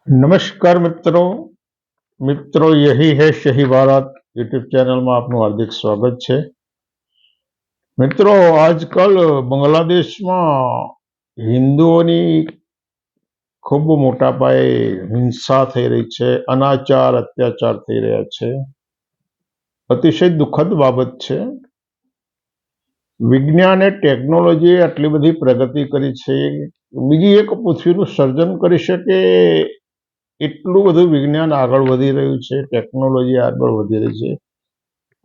नमस्कार मित्रों। यही है सही भारत यूट्यूब चैनल में आपનું हार्दिक स्वागत છે। મિત્રો, આજકાલ બાંગ્લાદેશમાં હિન્દુઓની ખૂબ મોટા પાયે હિંસા થઈ રહી છે, અનાચાર અત્યાચાર થઈ રહ્યા છે। અતિશય દુઃખદ બાબત છે। વિજ્ઞાન અને ટેકનોલોજીએ આટલી બધી પ્રગતિ કરી છે, બીજી એક પૃથ્વીનું સર્જન કરી શકે એટલું બધું વિજ્ઞાન આગળ વધી રહ્યું છે, ટેકનોલોજી આગળ વધી રહી છે,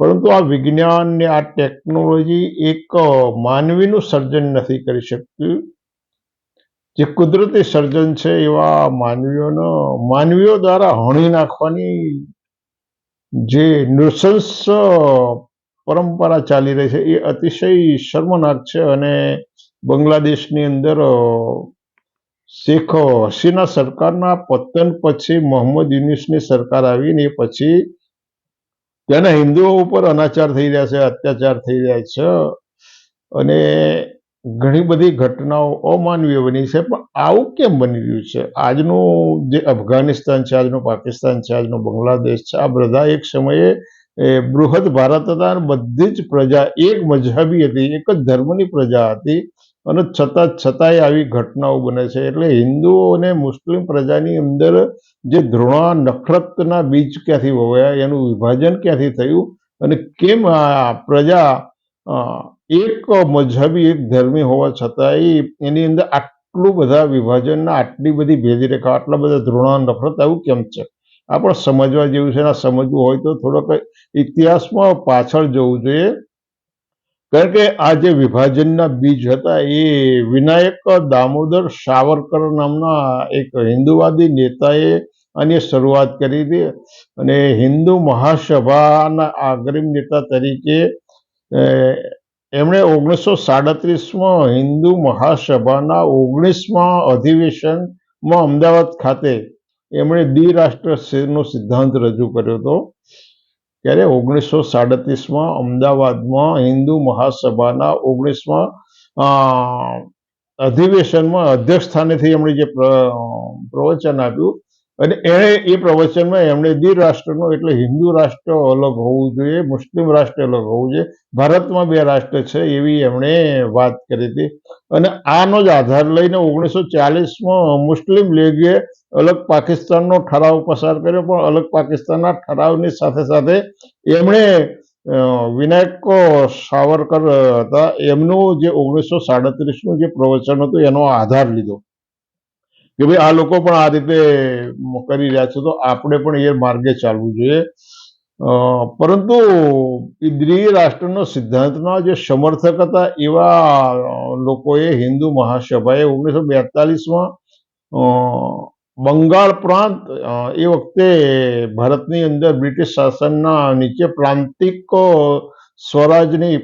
પરંતુ આ વિજ્ઞાન ને આ ટેકનોલોજી એક માનવીનું સર્જન નથી કરી શકતું। જે કુદરતી સર્જન છે એવા માનવીઓ દ્વારા હણી નાખવાની જે નૃશંસ પરંપરા ચાલી રહી છે એ અતિશય શર્મનાક છે। અને બાંગ્લાદેશની અંદર શેખ હસીના સરકારના પતન પછી મોહમ્મદ યુનૂસની સરકાર આવીને એ પછી ત્યાંના હિન્દુઓ ઉપર અનાચાર થઈ રહ્યા છે, અત્યાચાર થઈ રહ્યા છે અને ઘણી બધી ઘટનાઓ અમાનવીય બની છે। પણ આવું કેમ બની રહ્યું છે? આજનું જે અફઘાનિસ્તાન છે, આજનું પાકિસ્તાન છે, આજનું બાંગ્લાદેશ છે, આ બધા એક સમયે બૃહદ ભારત હતા અને બધી જ પ્રજા એક મઝહબી હતી, એક જ ધર્મની પ્રજા હતી અને છતાંય આવી ઘટનાઓ બને છે। એટલે હિન્દુઓ અને મુસ્લિમ પ્રજાની અંદર જે ધૃણા નફરતના બીજ ક્યાંથી વવાયા, એનું વિભાજન ક્યાંથી થયું અને કેમ આ પ્રજા એક મઝહબી એક ધર્મી હોવા છતાંય એની અંદર આટલું બધા વિભાજનના, આટલી બધી ભેદરેખા, આટલા બધા ધૃણા નફરત આવું કેમ છે? આ પણ સમજવા જેવું છે। આ સમજવું હોય તો થોડોક ઇતિહાસમાં પાછળ જવું જોઈએ, કારણ કે આ જે વિભાજનના બીજ હતા એ વિનાયક દામોદર સાવરકર નામના એક હિન્દુવાદી નેતાએ આની શરૂઆત કરી હતી અને હિન્દુ મહાસભાના અગ્રીમ નેતા તરીકે એમણે 1937માં હિન્દુ મહાસભાના 19મા અધિવેશનમાં અમદાવાદ ખાતે એમણે દ્વિરાષ્ટ્રનો સિદ્ધાંત રજૂ કર્યો હતો। ત્યારે 1937માં અમદાવાદમાં હિન્દુ મહાસભાના 19મા અધિવેશનમાં અધ્યક્ષ સ્થાનેથી એમણે જે પ્રવચન આપ્યું અને એણે એ પ્રવચનમાં એમણે દ્વિરાષ્ટ્રનો એટલે હિન્દુ રાષ્ટ્ર અલગ હોવું જોઈએ, મુસ્લિમ રાષ્ટ્ર અલગ હોવું જોઈએ, ભારતમાં બે રાષ્ટ્ર છે એવી એમણે વાત કરી હતી। અને આનો જ આધાર લઈને 1940માં મુસ્લિમ લીગે અલગ પાકિસ્તાનનો ઠરાવ પસાર કર્યો, પણ અલગ પાકિસ્તાનના ઠરાવની સાથે સાથે એમણે વિનાયક સાવરકર હતા એમનું જે 1937નું જે પ્રવચન હતું એનો આધાર લીધો કે ભાઈ આ લોકો પણ આ રીતે કરી રહ્યા છે તો આપણે પણ એ માર્ગે ચાલવું જોઈએ। પરંતુ દ્વિરાષ્ટ્રનો સિદ્ધાંતના જે સમર્થક હતા એવા લોકોએ હિન્દુ મહાસભાએ 1942માં બંગાળ પ્રાંત, એ વખતે ભારતની અંદર બ્રિટિશ શાસનના નીચે પ્રાંતિક સ્વરાજની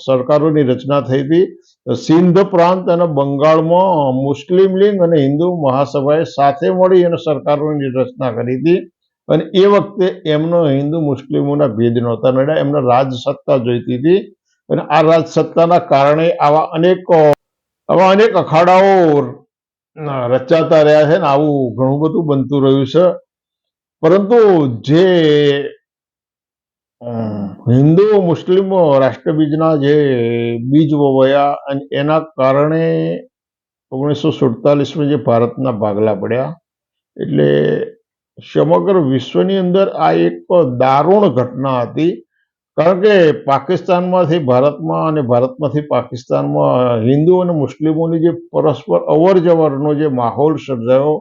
સરકારોની રચના થઈ હતી। સિંધ પ્રાંત અને બંગાળમાં મુસ્લિમ લીગ અને હિન્દુ મહાસભાએ સાથે મળી અને સરકારોની રચના કરી હતી અને એ વખતે એમનો હિન્દુ મુસ્લિમોના ભેદ નહોતા નડ્યા, એમને રાજસત્તા જોઈતી હતી અને આ રાજસત્તાના કારણે આવા અનેક અખાડાઓ રચાતા રહ્યા છે ને આવું ઘણું બધું બનતું રહ્યું છે। પરંતુ જે હિન્દુ મુસ્લિમ રાષ્ટ્રબીજના જે બીજ વવાયા અને એના કારણે 1947માં જે ભારતના ભાગલા પડ્યા, એટલે સમગ્ર વિશ્વની અંદર આ એક દારૂણ ઘટના હતી। કારણ કે પાકિસ્તાનમાંથી ભારતમાં અને ભારતમાંથી પાકિસ્તાનમાં હિન્દુ અને મુસ્લિમોની જે પરસ્પર અવર જવરનો જે માહોલ સર્જાયો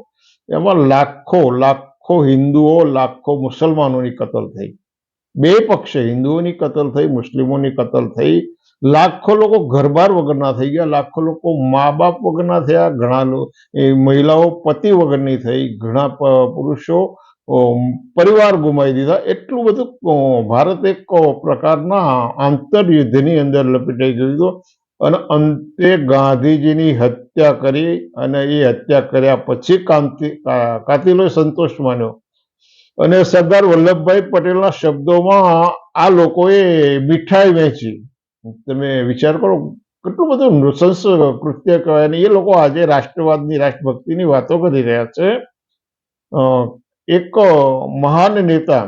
એમાં લાખો હિન્દુઓ, લાખો મુસલમાનોની કતલ થઈ, બે પક્ષે હિન્દુઓની કતલ થઈ, મુસ્લિમોની કતલ થઈ, લાખો લોકો ઘરબાર વગરના થઈ ગયા, લાખો લોકો મા બાપ વગરના થયા, ઘણા મહિલાઓ પતિ વગરની થઈ, ઘણા પુરુષો પરિવાર ગુમાવી દીધા। એટલું બધું ભારત એક પ્રકારના આંતરયુદ્ધની અંદર લપેટાઈ ગયું હતું અને અંતે ગાંધીજીની હત્યા કરી અને એ હત્યા કર્યા પછી કાતિલોએ સંતોષ માન્યો અને સરદાર વલ્લભભાઈ પટેલના શબ્દોમાં આ લોકોએ મીઠાઈ વહેંચી। તમે વિચાર કરો કેટલું બધું નૃશંસ કૃત્ય કહેવાય ને એ લોકો આજે રાષ્ટ્રવાદની, રાષ્ટ્રભક્તિની વાતો કરી રહ્યા છે એક મહાન નેતા,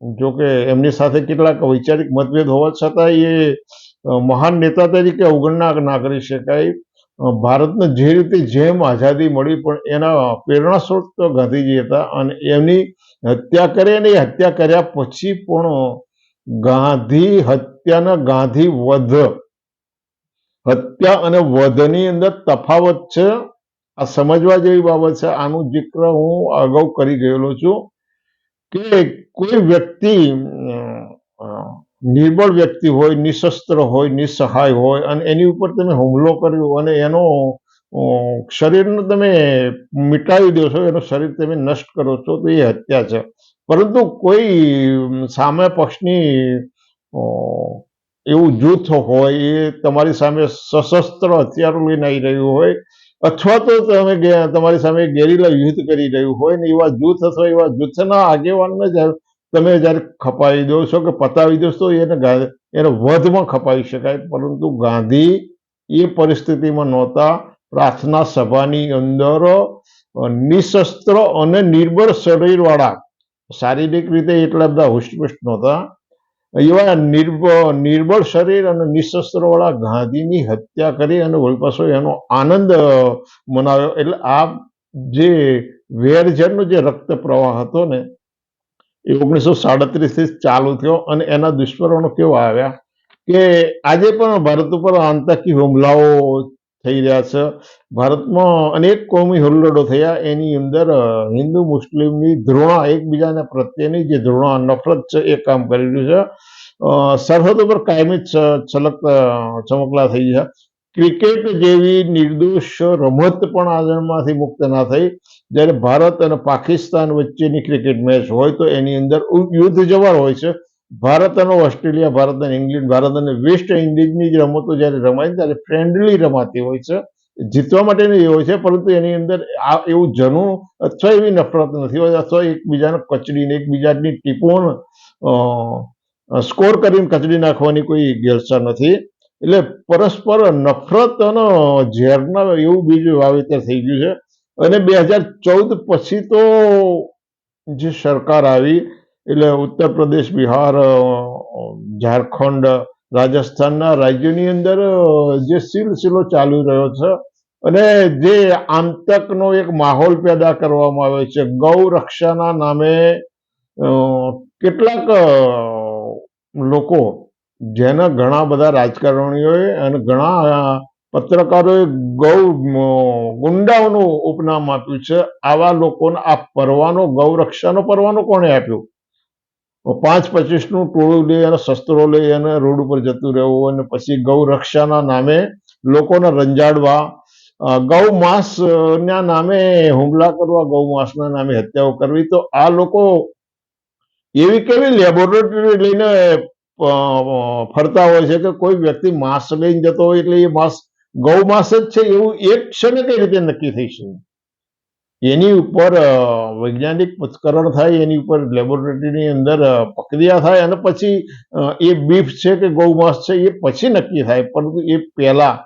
જો કે એમની સાથે કેટલાક વૈચારિક મતભેદ હોવા છતાં એ મહાન નેતા તરીકે અવગણના ના કરી શકાય. ભારતને જે રીતે જેમ આઝાદી મળી પણ એના પ્રેરણા સ્ત્રોત તો ગાંધીજી હતા અને એમની હત્યા કરી અને એ હત્યા કર્યા પછી પણ ગાંધી હત્યાના ગાંધી વધ, હત્યા અને વધની અંદર તફાવત છે. આ સમજવા જેવી બાબત છે. આનું જિક્ર હું અગાઉ કરી ગયેલો છું કે કોઈ વ્યક્તિ નિર્બળ વ્યક્તિ હોય, નિશસ્ત્ર હોય, નિસહાય હોય અને એની ઉપર તમે હુમલો કર્યો અને એનો શરીરને તમે મિટાવી દો છો, એનું શરીર તમે નષ્ટ કરો છો, તો એ હત્યા છે. પરંતુ કોઈ સામે પક્ષની એવું જૂથ હોય, એ તમારી સામે સશસ્ત્ર હથિયારો લઈને આવી રહ્યું હોય અથવા તો તમારી સામે ગેરીલા યુદ્ધ કરી રહ્યું હોય ને એવા જૂથ અથવા એવા જૂથના આગેવાનને તમે જ્યારે ખપાવી દો છો કે પતાવી દો છો, એને વધમાં ખપાવી શકાય. પરંતુ ગાંધી એ પરિસ્થિતિમાં નહોતા. પ્રાર્થના સભાની અંદર નિશસ્ત્ર અને નિર્બળ શરીરવાળા, શારીરિક રીતે એટલા બધા હુષ્ટપુષ્ટ નહોતા, એવા નિર્બળ શરીર અને નિશસ્ત્ર વાળા ગાંધીની હત્યા કરી અને વળી પાછો એનો આનંદ મનાવ્યો. એટલે આ જે વેરઝેરનો જે રક્ત પ્રવાહ હતો ને એ 1937 થી ચાલુ થયો અને એના દુષ્પરિણામો કેવા આવ્યા કે આજે પણ ભારત ઉપર આતંકી હુમલાઓ થઈ રહ્યા છે. ભારતમાં અનેક કોમી હુલ્લડો થયા. એની અંદર હિન્દુ મુસ્લિમની ધૃણા, એકબીજાને પ્રત્યેની જે ધૃણા નફરત છે એ કામ કરી રહ્યું છે. સરહદ ઉપર કાયમી ચમકલા થઈ ગયા. ક્રિકેટ જેવી નિર્દોષ રમત પણ આમાંથી મુક્ત ના થઈ. જ્યારે ભારત અને પાકિસ્તાન વચ્ચેની ક્રિકેટ મેચ હોય તો એની અંદર યુદ્ધ જવાર હોય છે. ભારત અને ઓસ્ટ્રેલિયા, ભારત અને ઇંગ્લેન્ડ, ભારત અને વેસ્ટ ઇન્ડિઝની જ રમતો જ્યારે રમાય ત્યારે ફ્રેન્ડલી રમાતી હોય છે, જીતવા માટેની હોય છે. પરંતુ એની અંદર આ એવું જનૂન અથવા એવી નફરત નથી હોતી અથવા એકબીજાને કચડીને એકબીજાની ટીપોને સ્કોર કરીને કચડી નાખવાની કોઈ ગેરસા નથી. એટલે પરસ્પર નફરત અને ઝેરના એવું બીજું વાવેતર થઈ ગયું છે. અને 2014 પછી તો જે સરકાર આવી એટલે ઉત્તર પ્રદેશ, બિહાર, ઝારખંડ, રાજસ્થાનના રાજ્યોની અંદર જે સિલસિલો ચાલુ રહ્યો છે અને જે આતંકનો એક માહોલ પેદા કરવામાં આવે છે. ગૌ રક્ષાના નામે કેટલાક લોકો, જેના ઘણા બધા રાજકારણીઓએ અને ઘણા પત્રકારોએ ગુંડાઓનું ઉપનામ આપ્યું છે. આવા લોકોને આ પરવાનો, ગૌ રક્ષાનો પરવાનો કોણે આપ્યો? 5-25નું ટોળું લઈ અને શસ્ત્રો લઈ અને રોડ ઉપર જતું રહેવું અને પછી ગૌ રક્ષાના નામે લોકોને રંજાડવા, ગૌ માંસ ના નામે હુમલા કરવા, ગૌ માંસના નામે હત્યાઓ કરવી. તો આ લોકો એવી કેવી લેબોરેટરી લઈને ફરતા હોય છે કે કોઈ વ્યક્તિ માંસ લઈને જતો હોય એટલે એ માંસ ગૌ માંસ જ છે એવું એક ક્ષણે કઈ રીતે નક્કી થઈ શકે? એની ઉપર વૈજ્ઞાનિક પૃથ્થકરણ થાય, એની ઉપર લેબોરેટરીની અંદર પ્રક્રિયા થાય અને પછી એ બીફ છે કે ગૌ માંસ છે એ પછી નક્કી થાય. પરંતુ એ પહેલા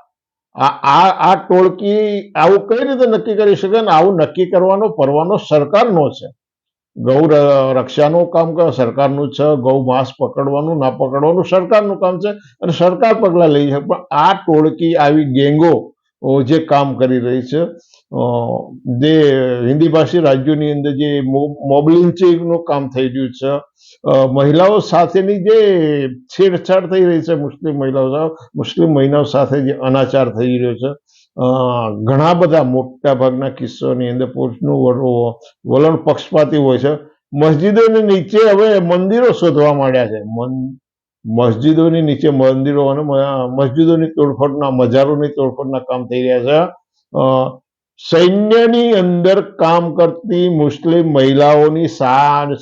આ ટોળકી આવું કઈ રીતે નક્કી કરી શકે? ને આવું નક્કી કરવાનો પરવાનો સરકારનો છે. ગૌ રક્ષાનું કામ સરકારનું છે, ગૌ માંસ પકડવાનું ના પકડવાનું સરકારનું કામ છે અને સરકાર પગલાં લઈ છે. પણ આ ટોળકી, આવી ગેંગો જે કામ કરી રહી છે, જે હિન્દી ભાષી રાજ્યોની અંદર જે મોબ લિન્ચિંગનું કામ થઈ રહ્યું છે, મહિલાઓ સાથેની જે છેડછાડ થઈ રહી છે, મુસ્લિમ મહિલાઓ સાથે જે અનાચાર થઈ રહ્યો છે, ઘણા બધા મોટા ભાગના કિસ્સાની અંદર પુરુષનું વલણ પક્ષપાતી હોય છે. મસ્જિદોની નીચે હવે મંદિરો શોધવા માંડ્યા છે. મસ્જિદોની નીચે મંદિરો અને મસ્જિદોની તોડફોડના, મજારોની તોડફોડના કામ થઈ રહ્યા છે. સૈન્યની અંદર કામ કરતી મુસ્લિમ મહિલાઓની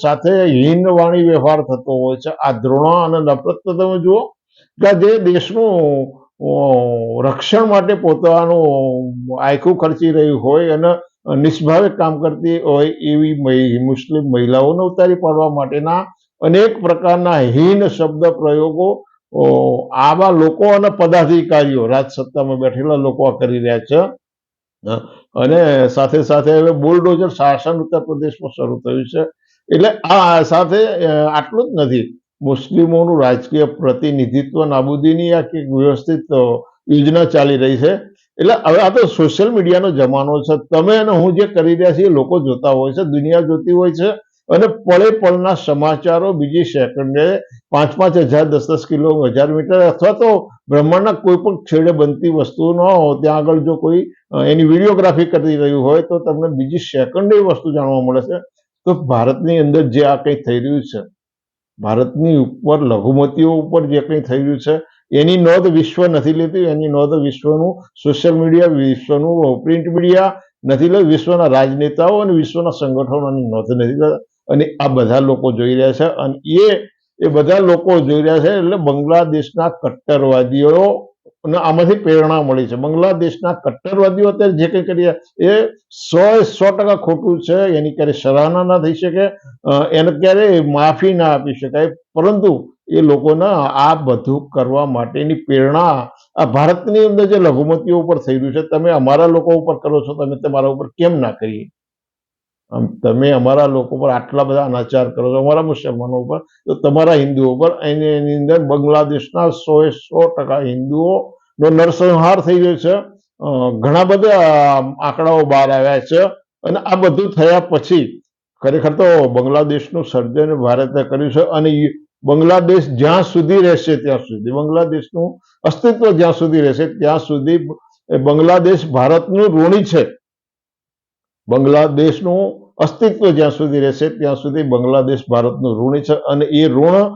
સાથે હીન વાણી વ્યવહાર થતો હોય છે. આ દ્રોણા અને નફરત તમે જુઓ કે જે દેશનું રક્ષણ માટે પોતાનું આયખું ખર્ચી રહ્યું હોય અને નિષ્ભાવે કામ કરતી હોય એવી મુસ્લિમ મહિલાઓને ઉતારી પાડવા માટેના અનેક પ્રકારના હીન શબ્દ પ્રયોગો આવા લોકો અને પદાધિકારીઓ, રાજસત્તામાં બેઠેલા લોકો કરી રહ્યા છે. અને સાથે સાથે હવે બુલડોઝર શાસન ઉત્તર પ્રદેશમાં શરૂ થયું છે. એટલે આ સાથે આટલું જ નથી, મુસ્લિમોનું રાજકીય પ્રતિનિધિત્વ નાબૂદીની આખી વ્યવસ્થિત યોજના ચાલી રહી છે. એટલે હવે આ તો સોશિયલ મીડિયાનો જમાનો છે. તમે અને હું જે કરી રહ્યા છીએ લોકો જોતા હોય છે, દુનિયા જોતી હોય છે, અને પળે પળના સમાચારો બીજી સેકન્ડે 5,000 10,000 કિલો 1000 મીટર અથવા તો બ્રહ્માંડના કોઈ પણ છેડે બનતી વસ્તુ ન હોય ત્યાં આગળ જો કોઈ એની વિડીયોગ્રાફી કરી રહ્યું હોય તો તમને બીજી સેકન્ડે એ વસ્તુ જાણવા મળે છે. તો ભારતની અંદર જે આ કંઈ થઈ રહ્યું છે, ભારતની ઉપર લઘુમતીઓ ઉપર જે કંઈ થઈ રહ્યું છે, એની નોંધ વિશ્વ નથી લેતી. એની નોંધ વિશ્વનું સોશિયલ મીડિયા, વિશ્વનું પ્રિન્ટ મીડિયા નથી લેતું. વિશ્વના રાજનેતાઓ અને વિશ્વના સંગઠનોની નોંધ નથી લેતા. અને આ બધા લોકો જોઈ રહ્યા છે. અને એ બધા લોકો જોઈ રહ્યા છે એટલે બાંગ્લાદેશના કટ્ટરવાદીઓ આમાંથી પ્રેરણા મળી છે. બાંગ્લાદેશના કટ્ટરવાદીઓ અત્યારે જે કંઈ કરી એ 100% ખોટું છે. એની ક્યારે સરાહના ના થઈ શકે, એને ક્યારે માફી ના આપી શકાય. પરંતુ એ લોકોના આ બધું કરવા માટેની પ્રેરણા આ ભારતની અંદર જે લઘુમતીઓ ઉપર થઈ રહ્યું છે, તમે અમારા લોકો ઉપર કરો છો, તમે તમારા ઉપર કેમ ના કરીએ? તમે અમારા લોકો પર આટલા બધા અનાચાર કરો છો, અમારા મુસલમાનો ઉપર, તો તમારા હિન્દુઓ પર એની અંદર બાંગ્લાદેશના 100% હિન્દુઓનો નરસંહાર થઈ રહ્યો છે. ઘણા બધા આંકડાઓ બહાર આવ્યા છે. અને આ બધું થયા પછી ખરેખર તો બાંગ્લાદેશનું સર્જન ભારતે કર્યું છે. અને બાંગ્લાદેશ જ્યાં સુધી રહેશે ત્યાં સુધી, બાંગ્લાદેશનું અસ્તિત્વ જ્યાં સુધી રહેશે ત્યાં સુધી બાંગ્લાદેશ ભારતનું ઋણી છે. બાંગ્લાદેશનું અસ્તિત્વ જ્યાં સુધી રહેશે ત્યાં સુધી બાંગ્લાદેશ ભારતનું ઋણી છે. અને એ ઋણ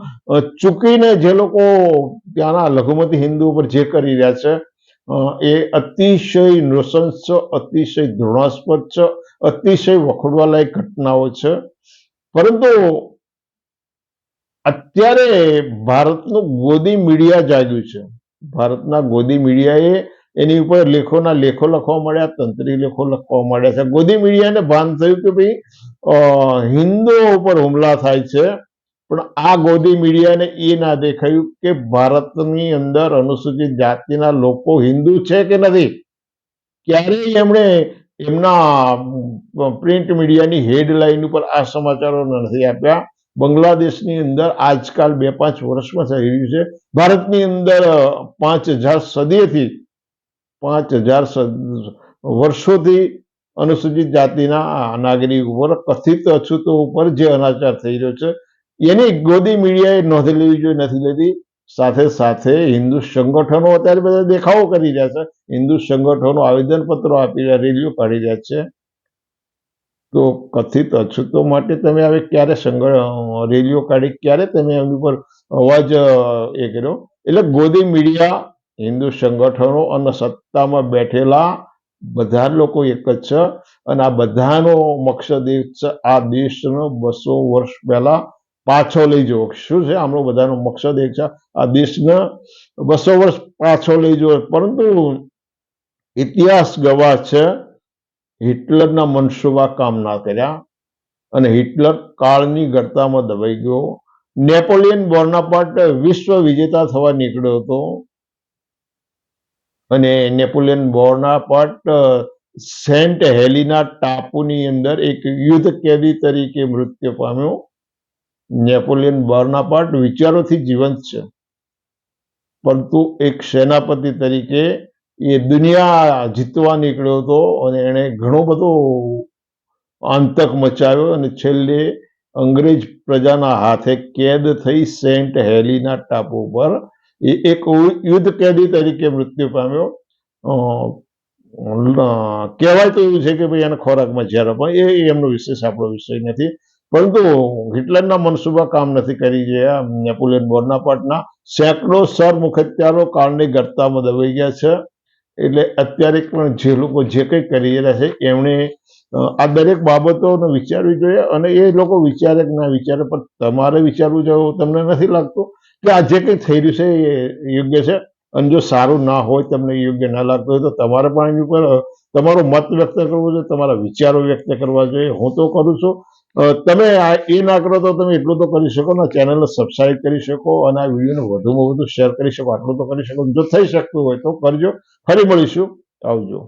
ચૂકીને જે લોકો ત્યાંના લઘુમતી હિન્દુ ઉપર જે કરી રહ્યા છે એ અતિશય નૃશંસ છે, અતિશય ઘૃણાસ્પદ છે, અતિશય વખોડવાલાયક ઘટનાઓ છે. પરંતુ અત્યારે ભારતનું ગોદી મીડિયા જાગ્યું છે. ભારતના ગોદી મીડિયાએ એની ઉપર લેખોના લેખો લખવા માંડ્યા, તંત્રી લેખો લખવા માંડ્યા છે. ગોદી મીડિયાને ભાન થયું કે ભાઈ હિન્દુઓ ઉપર હુમલા થાય છે, પણ આ ગોદી મીડિયાને એ ના દેખાયું કે ભારતની અંદર અનુસૂચિત જાતિના લોકો હિન્દુ છે કે નથી. ક્યારેય એમણે એમના પ્રિન્ટ મીડિયાની હેડલાઇન ઉપર આ સમાચારો નથી આપ્યા. બાંગ્લાદેશની અંદર આજકાલ 2-5 વર્ષમાં થઈ રહ્યું છે. ભારતની અંદર 5,000 સદીથી 5,000 વર્ષોથી અનુસૂચિત જાતિના નાગરિક ઉપર કથિત અછૂતો ઉપર જે અનાચાર થઈ રહ્યો છે એની ગોદી મીડિયાએ નોંધ લેવી જોઈએ, નથી લેતી. સાથે સાથે હિન્દુ સંગઠનો અત્યારે બધા દેખાવો કરી રહ્યા છે. હિન્દુ સંગઠનો આવેદનપત્રો આપી રહ્યા, રેલીઓ કાઢી રહ્યા છે. તો કથિત અછૂતો માટે તમે હવે ક્યારે રેલીઓ કાઢી, ક્યારે તમે એમની પર અવાજ એ કર્યો? એટલે ગોદી મીડિયા, હિન્દુ સંગઠનો અને સત્તામાં બેઠેલા બધા લોકો એક જ છે. અને આ બધાનો મકસદ એક છે, આ દેશનો 200 વર્ષ પહેલા પાછો લઈ જવો. શું છે આમનો બધાનો મકસદ? એક છે આ દેશને 200 વર્ષ પાછો લઈ જવો. પરંતુ ઇતિહાસ ગવાહ છે હિટલરના મનસૂબા કામ ના કર્યા અને હિટલર કાળની ગર્તામાં દબાઈ ગયો. નેપોલિયન બોનાપાર્ટ વિશ્વ વિજેતા થવા નીકળ્યો હતો અને નેપોલિયન બોનાપાર્ટ સેન્ટ હેલિના ટાપુની અંદર એક યુદ્ધ કેદી તરીકે મૃત્યુ પામ્યો. નેપોલિયન બોનાપાર્ટ વિચારોથી જીવંત છે, પરંતુ એક સેનાપતિ તરીકે એ દુનિયા જીતવા નીકળ્યો હતો અને એણે ઘણો બધો આતંક મચાવ્યો અને છેલ્લે અંગ્રેજ પ્રજાના હાથે કેદ થઈ સેન્ટ હેલિના ટાપુ પર એ એક યુદ્ધ કેદી તરીકે મૃત્યુ પામ્યો. કહેવાય તો એવું છે કે ભાઈ એને ખોરાકમાં ઝેર, પણ એ એમનો વિશેષ આપણો વિષય નથી. પરંતુ હિટલરના મનસૂબા કામ નથી કરી રહ્યા. નેપોલિયન બોનાપાર્ટના સેંકડો સરમુખત્યારો કાળની ગર્તામાં દબાઈ ગયા છે. એટલે અત્યારે પણ જે લોકો જે કંઈ કરી રહ્યા છે એમણે આ દરેક બાબતોને વિચારવી જોઈએ. અને એ લોકો વિચારે કે ના વિચારે, પણ તમારે વિચારવું જોઈએ. તમને નથી લાગતું કે આ જે કંઈ થઈ રહ્યું છે એ યોગ્ય છે? અને જો સારું ના હોય, તમને યોગ્ય ના લાગતું હોય તો તમારે પણ એની ઉપર તમારો મત વ્યક્ત કરવો જોઈએ, તમારા વિચારો વ્યક્ત કરવા જોઈએ. હું તો કરું છું. તમે એ ના કરો તો તમે એટલું તો કરી શકો ને, ચેનલને સબસ્ક્રાઇબ કરી શકો અને આ વિડીયોને વધુમાં વધુ શેર કરી શકો. આટલું તો કરી શકો. જો થઈ શકતું હોય તો કરજો. ફરી મળીશું. આવજો.